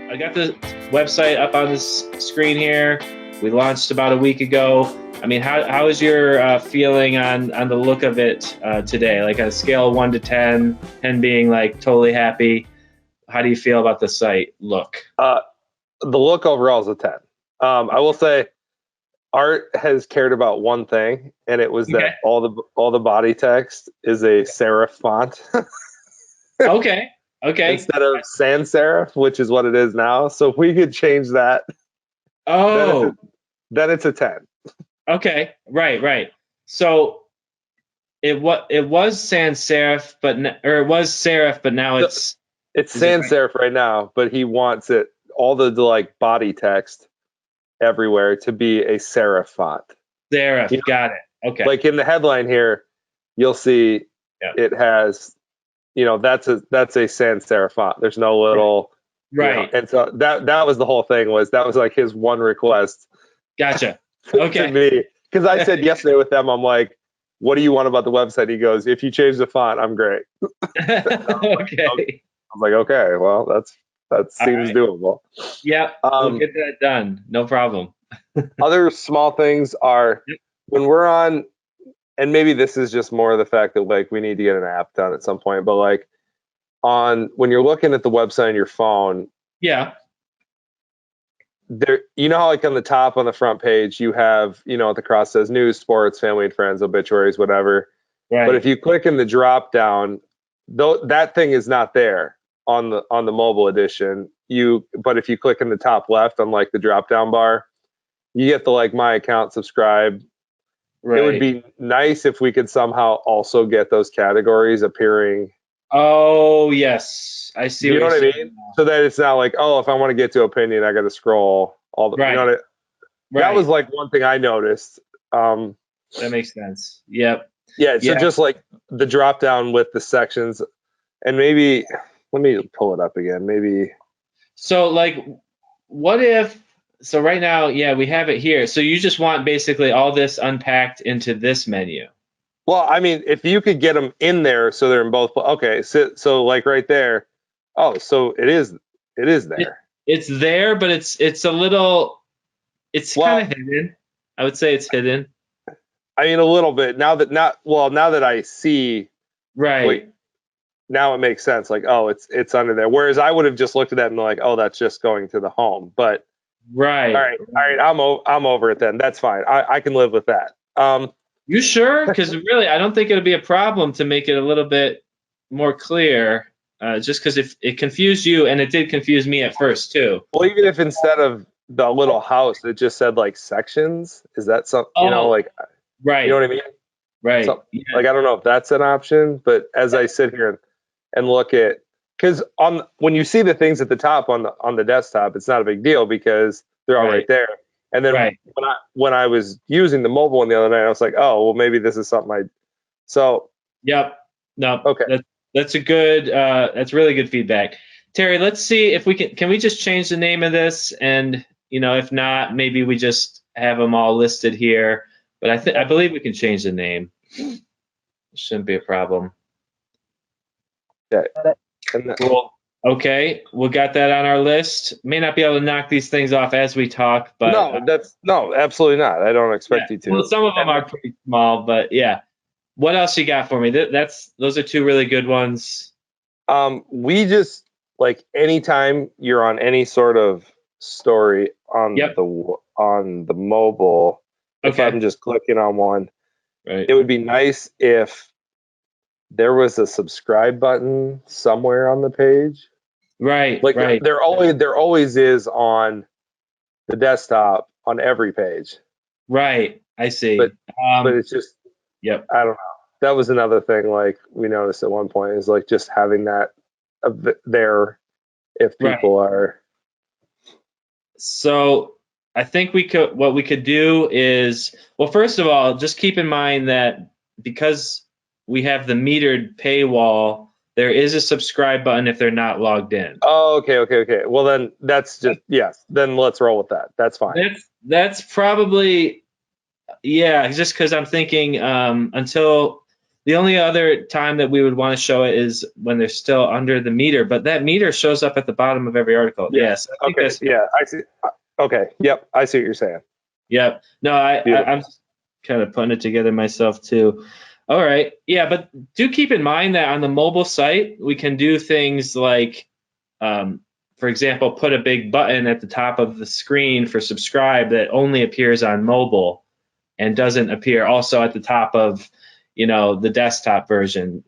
I got the website up on this screen here. We launched about a week ago. I mean, how is your feeling on the look of it today? Like on a scale of 1 to 10, 10 being like totally happy. How do you feel about the site look? The look overall is a 10. I will say Art has cared about one thing, and it was that all the body text is a serif font. Okay. Instead of sans serif, which is what it is now. So if we could change that, then it's a 10. Okay. Right. So it was sans serif, it was serif, but now it's sans serif right now. But he wants it all the like body text everywhere to be a serif font. Serif, got it. Okay. Like in the headline here, you'll see it has, that's a sans serif font. There's no little right. And so that was the whole thing. That was like his one request. Gotcha. Okay. To me, because I said yesterday with them, I'm like, what do you want about the website? He goes, if you change the font, I'm great. Okay. I was like, okay, well, that seems doable. Yeah, we'll get that done. No problem. Other small things are when we're on, and maybe this is just more of the fact that like we need to get an app done at some point, but like when you're looking at the website on your phone, there, how like on the top on the front page you have, at the cross says news, sports, family and friends, obituaries, whatever. Right. But if you click in the drop down, that thing is not there on the mobile edition. But if you click in the top left on like the drop down bar, you get the like my account, subscribe. Right. It would be nice if we could somehow also get those categories appearing. Oh yes, I see. You know what I mean? So that it's not like, oh, if I want to get to opinion, I got to scroll all the. Right. You know what That was like one thing I noticed. That makes sense. Yep. Yeah. So just like the drop down with the sections, and maybe let me pull it up again. Maybe. So like, what if? So right now, we have it here. So you just want basically all this unpacked into this menu. Well, I mean, if you could get them in there so they're in both. Okay, so like right there. Oh, so it is there. It's there, but it's a little. It's kind of hidden. I would say it's hidden. I mean, a little bit. Now that I see. Right. Wait, now it makes sense. Like, oh, it's under there. Whereas I would have just looked at that and been like, oh, that's just going to the home. But. Right. All right. I'm over it then. That's fine. I can live with that. You sure? Because really, I don't think it'll be a problem to make it a little bit more clear. Just because it confused you, and it did confuse me at first too. Well, even if instead of the little house, it just said like sections, is that something? Like, right? You know what I mean? Right. Like I don't know if that's an option, but as I sit here and look at. Because when you see the things at the top on the desktop, it's not a big deal because they're all right there. And then when I was using the mobile one the other night, I was like, oh, well, maybe this is something Yep. No. Okay. That's really good feedback, Terry. Let's see if we can we just change the name of this, and if not, maybe we just have them all listed here. But I believe we can change the name. Shouldn't be a problem. Okay. Cool. Okay, we got that on our list. May not be able to knock these things off as we talk, but no, absolutely not. I don't expect you to. Well, some of them are pretty small, but yeah. What else you got for me? Those are two really good ones. We just like anytime you're on any sort of story on the mobile. If I'm just clicking on one, it would be nice if there was a subscribe button somewhere on the page. Right. Like there always is on the desktop on every page. Right. I see. But it's just I don't know. That was another thing like we noticed at one point is like just having that there if people are. So I think what we could do is, well, first of all, just keep in mind that because we have the metered paywall, there is a subscribe button if they're not logged in. Oh, okay. Well, then that's just, then let's roll with that. That's fine. That's probably, just because I'm thinking until The only other time that we would want to show it is when they're still under the meter, but that meter shows up at the bottom of every article. Yes. I think okay. Yeah, I see. Okay. Yep. I see what you're saying. Yep. No, I'm kind of putting it together myself too. All right. Yeah, but do keep in mind that on the mobile site, we can do things like, for example, put a big button at the top of the screen for subscribe that only appears on mobile and doesn't appear also at the top of, the desktop version.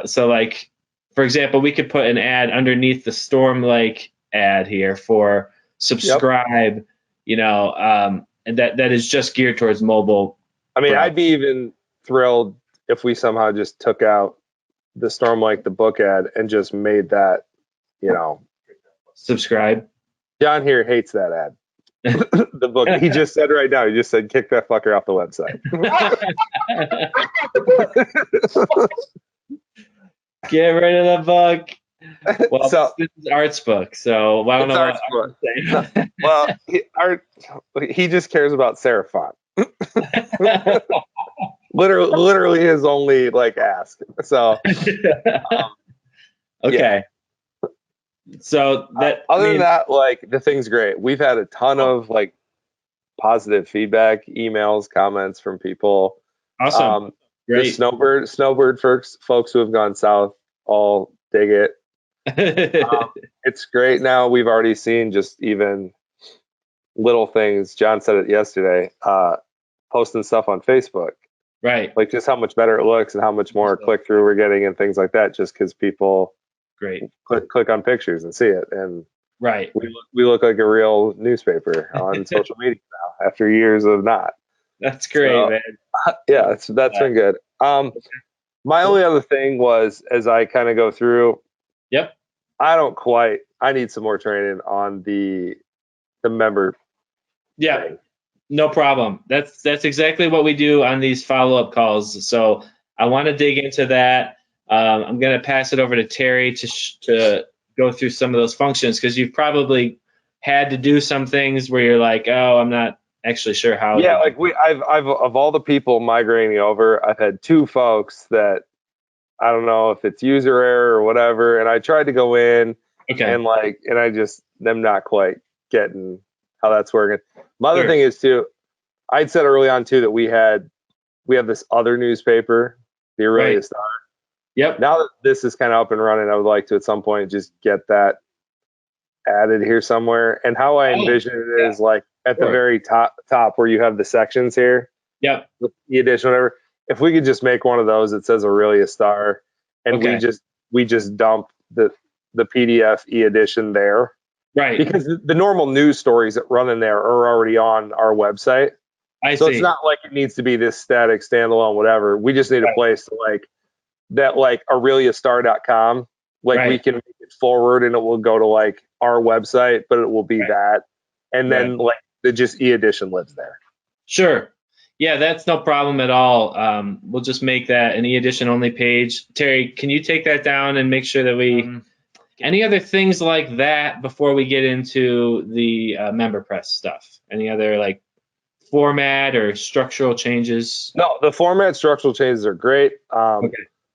So like, for example, we could put an ad underneath the Storm Lake ad here for subscribe, and that is just geared towards mobile. I mean, I'd be even thrilled if we somehow just took out the Storm Lake, the book ad, and just made that, subscribe. John here hates that ad. The book. He just said right now. He just said, "Kick that fucker off the website." Get rid of the book. Well, this is Art's book, so I don't know what Art's saying. Well, he just cares about serif font. literally his only ask. So okay. Yeah. So that other than that, the thing's great. We've had a ton of positive feedback, emails, comments from people. Awesome. Great. The snowbird folks who have gone south all dig it. It's great. Now we've already seen just even little things. John said it yesterday, posting stuff on Facebook. Right. Just how much better it looks and how much more click through we're getting and things like that, just because people click on pictures and see it. And right. We look like a real newspaper on social media now after years of not. That's great, man. Yeah, that's been good. My only other thing was, as I kind of go through, I need some more training on the member. Yeah. thing. No problem. That's exactly what we do on these follow-up calls. So I want to dig into that. I'm going to pass it over to Terry to go through some of those functions, because you've probably had to do some things where you're like, oh, I'm not actually sure how. Yeah, I've of all the people migrating over, I've had two folks that I don't know if it's user error or whatever, and I tried to go in and I just them not quite getting how that's working. My other thing is too, I'd said early on too that we have this other newspaper, the Aurelia Star. Yep. Now that this is kind of up and running, I would like to at some point just get that added here somewhere. And how I envision it is at the very top where you have the sections here. Yep. With the edition, whatever. If we could just make one of those that says Aurelia Star, and we just dump the PDF e-edition there. Right. Because the normal news stories that run in there are already on our website. So it's not like it needs to be this static standalone whatever. We just need a place to that aureliastar.com. We can make it forward and it will go to our website, but it will be that. And then the just e-edition lives there. Sure. Yeah, that's no problem at all. We'll just make that an e-edition only page. Terry, can you take that down and make sure that we any other things like that before we get into the MemberPress stuff? Any other format or structural changes? No, the format structural changes are great.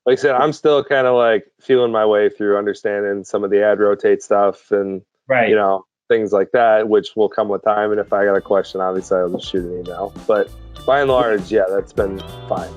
Like I said, I'm still kind of feeling my way through understanding some of the ad rotate stuff and things like that, which will come with time. And if I got a question, obviously I'll just shoot an email. But by and large, yeah, that's been fine.